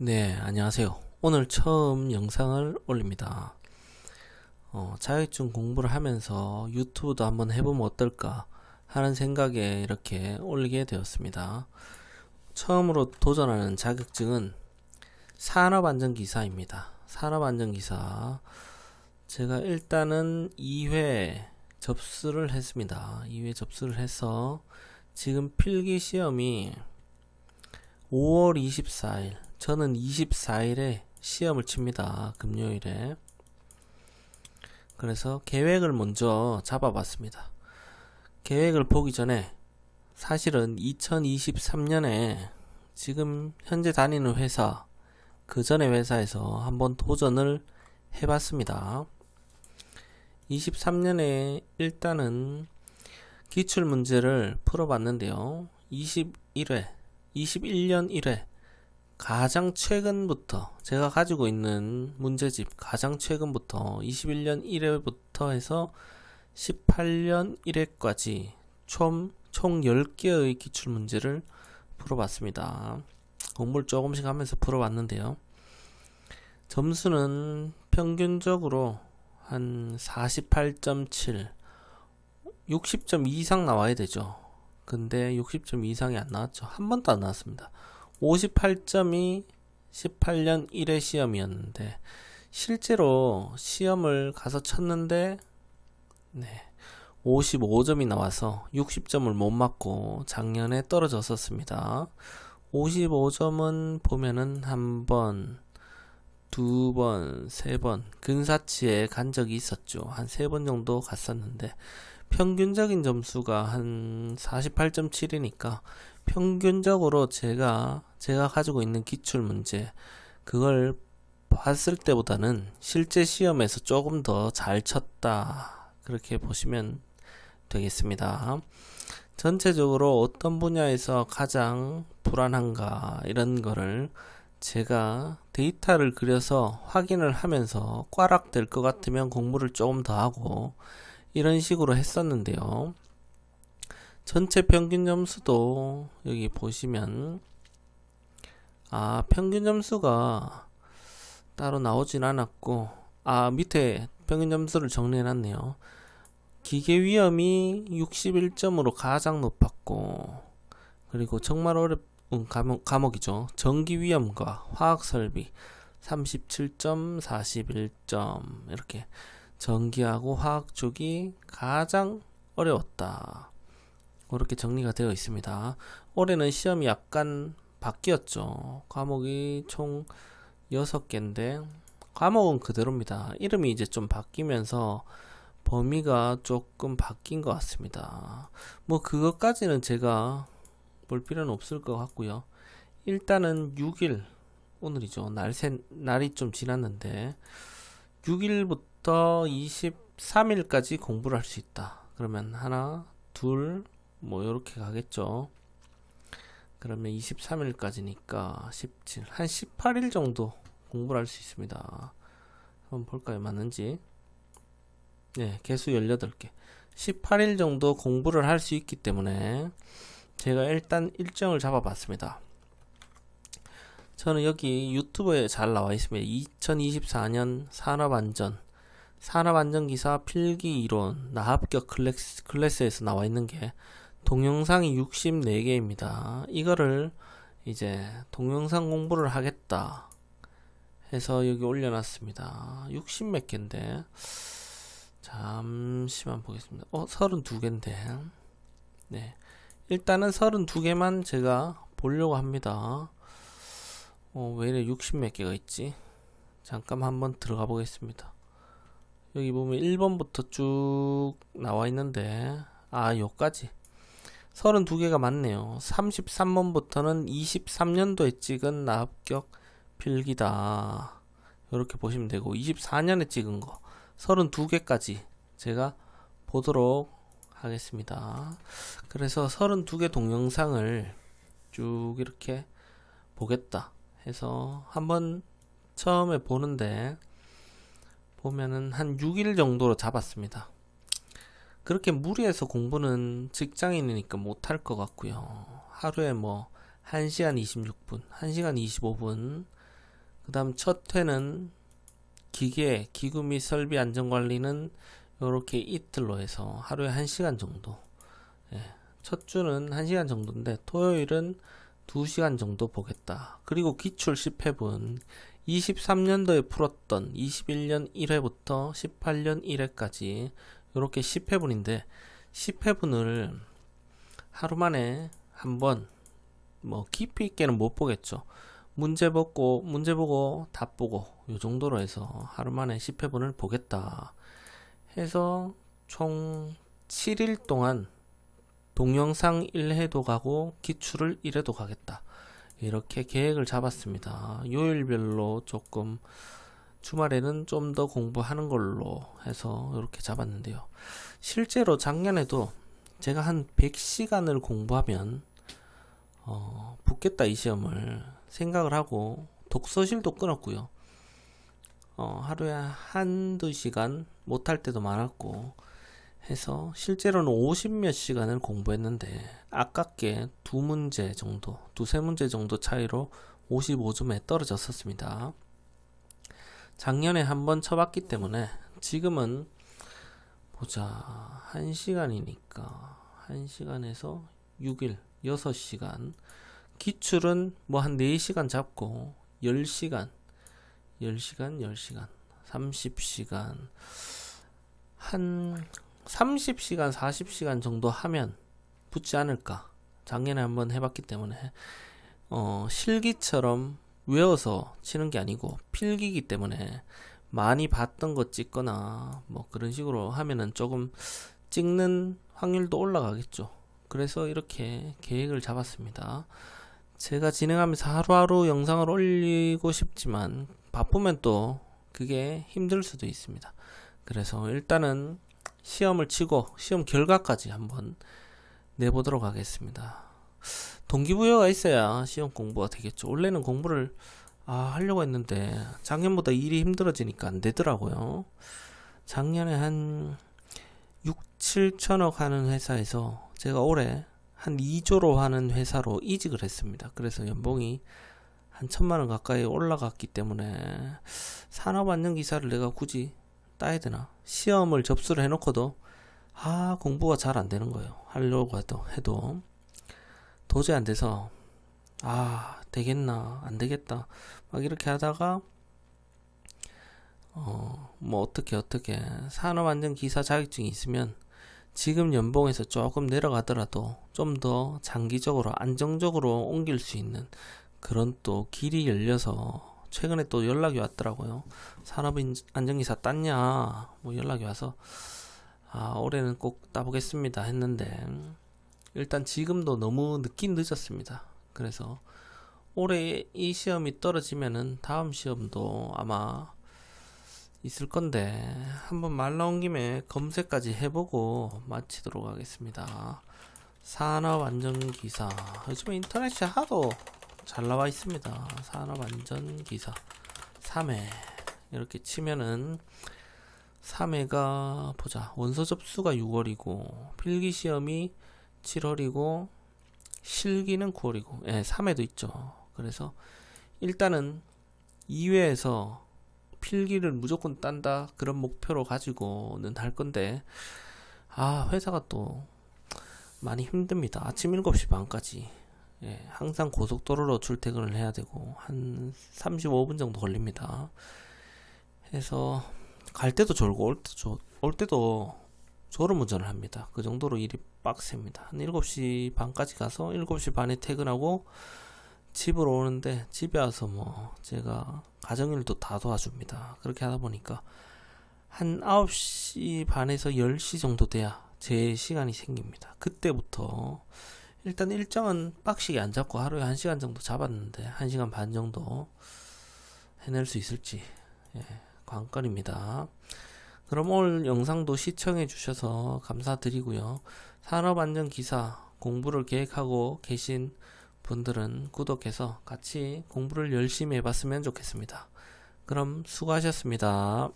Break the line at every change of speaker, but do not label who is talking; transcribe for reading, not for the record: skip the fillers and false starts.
네, 안녕하세요. 오늘 처음 영상을 올립니다. 자격증 공부를 하면서 유튜브도 한번 해보면 어떨까 하는 생각에 이렇게 올리게 되었습니다. 처음으로 도전하는 자격증은 산업안전기사입니다. 산업안전기사. 제가 일단은 2회 접수를 했습니다. 2회 접수를 해서 지금 필기 시험이 5월 24일, 저는 24일에 시험을 칩니다. 금요일에. 그래서 계획을 먼저 잡아봤습니다. 계획을 보기 전에 사실은 2023년에 지금 현재 다니는 회사, 그 전에 회사에서 한번 도전을 해봤습니다. 23년에 일단은 기출문제를 풀어봤는데요. 21년 1회 가장 최근부터 제가 가지고 있는 문제집 가장 최근부터 21년 1회부터 해서 18년 1회까지 총 10개의 기출문제를 풀어봤습니다. 공부를 조금씩 하면서 풀어봤는데요. 점수는 평균적으로 한 48.7, 60점 이상 나와야 되죠. 근데 60점 이상이 안 나왔죠. 한 번도 안 나왔습니다. 58점이 18년 1회 시험이었는데 실제로 시험을 가서 쳤는데 55점이 나와서 60점을 못 맞고 작년에 떨어졌었습니다. 55점은 보면은 한 번, 두 번, 세 번 근사치에 간 적이 있었죠. 한 세 번 정도 갔었는데 평균적인 점수가 한 48.7이니까 평균적으로 제가 가지고 있는 기출 문제 그걸 봤을 때보다는 실제 시험에서 조금 더 잘 쳤다, 그렇게 보시면 되겠습니다. 전체적으로 어떤 분야에서 가장 불안한가 이런 거를 제가 데이터를 그려서 확인을 하면서 꽈락 될 것 같으면 공부를 조금 더 하고 이런 식으로 했었는데요. 전체 평균 점수도 여기 보시면 평균 점수가 따로 나오진 않았고 밑에 평균 점수를 정리해 놨네요. 기계 위험이 61점으로 가장 높았고, 그리고 정말 어려운 과목이죠. 전기 위험과 화학 설비 37점, 41점 이렇게 전기하고 화학 쪽이 가장 어려웠다, 그렇게 정리가 되어 있습니다. 올해는 시험이 약간 바뀌었죠. 과목이 총 6개인데 과목은 그대로입니다. 이름이 이제 좀 바뀌면서 범위가 조금 바뀐 것 같습니다. 뭐 그것까지는 제가 볼 필요는 없을 것 같고요. 일단은 6일, 오늘이죠. 날이 좀 지났는데 6일부터 23일까지 공부를 할 수 있다. 그러면 하나, 둘, 뭐 요렇게 가겠죠. 그러면 23일까지니까 17, 한 18일 정도 공부를 할 수 있습니다. 한번 볼까요? 맞는지. 네, 개수 18개. 18일 정도 공부를 할 수 있기 때문에 제가 일단 일정을 잡아봤습니다. 저는 여기 유튜브에 잘 나와 있습니다. 2024년 산업안전기사 필기 이론 나합격 클래스에서 나와 있는 게 동영상이 64개입니다. 이거를 이제 동영상 공부를 하겠다 해서 여기 올려놨습니다. 60 몇 개인데 잠시만 보겠습니다. 32개인데 네, 일단은 32개만 제가 보려고 합니다. 왜 이래 60 몇 개가 있지? 잠깐 한번 들어가 보겠습니다. 여기 보면 1번부터 쭉 나와 있는데 요까지 32개가 맞네요. 33번부터는 23년도에 찍은 나합격 필기다, 이렇게 보시면 되고 24년에 찍은 거 32개까지 제가 보도록 하겠습니다. 그래서 32개 동영상을 쭉 이렇게 보겠다 해서 한번 처음에 보는데 보면은 한 6일 정도로 잡았습니다. 그렇게 무리해서 공부는 직장인이니까 못할 것 같고요. 하루에 뭐 1시간 26분, 1시간 25분 그 다음 첫 회는 기구 및 설비 안전관리는 요렇게 이틀로 해서 하루에 1시간 정도. 예, 첫 주는 1시간 정도인데 토요일은 2시간 정도 보겠다. 그리고 기출 10회분 23년도에 풀었던 21년 1회부터 18년 1회까지 이렇게 10회분인데 10회분을 하루 만에 한번 뭐 깊이 있게는 못 보겠죠. 문제 보고 답 보고 요 정도로 해서 하루 만에 10회분을 보겠다 해서 총 7일 동안 동영상 1회도 가고 기출을 1회도 가겠다. 이렇게 계획을 잡았습니다. 요일별로 조금 주말에는 좀 더 공부하는 걸로 해서 이렇게 잡았는데요. 실제로 작년에도 제가 한 100시간을 공부하면 붙겠다 이 시험을 생각을 하고 독서실도 끊었고요. 하루에 한두 시간 못할 때도 많았고 해서 실제로는 50몇 시간을 공부했는데 아깝게 두세 문제 정도 차이로 55점에 떨어졌었습니다. 작년에 한번 쳐봤기 때문에 지금은 보자 1시간이니까 1시간에서 6일 6시간 기출은 뭐 한 4시간 잡고 10시간 30시간 한 30시간 40시간 정도 하면 붙지 않을까. 작년에 한번 해봤기 때문에 실기처럼 외워서 치는 게 아니고 필기이기 때문에 많이 봤던 거 찍거나 뭐 그런 식으로 하면은 조금 찍는 확률도 올라가겠죠. 그래서 이렇게 계획을 잡았습니다. 제가 진행하면서 하루하루 영상을 올리고 싶지만 바쁘면 또 그게 힘들 수도 있습니다. 그래서 일단은 시험을 치고 시험 결과까지 한번 내보도록 하겠습니다. 동기부여가 있어야 시험 공부가 되겠죠. 원래는 공부를 하려고 했는데 작년보다 일이 힘들어지니까 안 되더라고요. 작년에 한 6, 7천억 하는 회사에서 제가 올해 한 2조로 하는 회사로 이직을 했습니다. 그래서 연봉이 한 1,000만 원 가까이 올라갔기 때문에 산업안전기사를 내가 굳이 따야 되나? 시험을 접수를 해놓고도 공부가 잘 안 되는 거예요. 하려고 해도 도저히 안 돼서 되겠나 안 되겠다 막 이렇게 하다가 뭐 어떻게 산업안전기사 자격증이 있으면 지금 연봉에서 조금 내려가더라도 좀 더 장기적으로 안정적으로 옮길 수 있는 그런 또 길이 열려서 최근에 또 연락이 왔더라고요. 산업안전기사 땄냐 뭐 연락이 와서 올해는 꼭 따보겠습니다 했는데 일단 지금도 너무 늦긴 늦었습니다. 그래서 올해 이 시험이 떨어지면은 다음 시험도 아마 있을 건데 한번 말 나온 김에 검색까지 해보고 마치도록 하겠습니다. 산업안전기사 요즘에 인터넷에 하도 잘 나와 있습니다. 산업안전기사 3회 이렇게 치면은 3회가 보자 원서 접수가 6월이고 필기시험이 7월이고 실기는 9월이고 3회도 있죠. 그래서 일단은 2회에서 필기를 무조건 딴다 그런 목표로 가지고는 할 건데 회사가 또 많이 힘듭니다. 아침 7시 반까지 항상 고속도로로 출퇴근을 해야 되고 한 35분 정도 걸립니다. 해서 갈 때도 졸고 올 때도 졸음운전을 합니다. 그 정도로 일이 빡셉니다. 한 7시 반까지 가서 7시 반에 퇴근하고 집으로 오는데 집에 와서 뭐 제가 가정일도 다 도와줍니다. 그렇게 하다 보니까 한 9시 반에서 10시 정도 돼야 제 시간이 생깁니다. 그때부터 일단 일정은 빡시게 안 잡고 하루에 1시간 정도 잡았는데 1시간 반 정도 해낼 수 있을지 관건입니다. 그럼 오늘 영상도 시청해 주셔서 감사드리고요. 산업안전기사 공부를 계획하고 계신 분들은 구독해서 같이 공부를 열심히 해봤으면 좋겠습니다. 그럼 수고하셨습니다.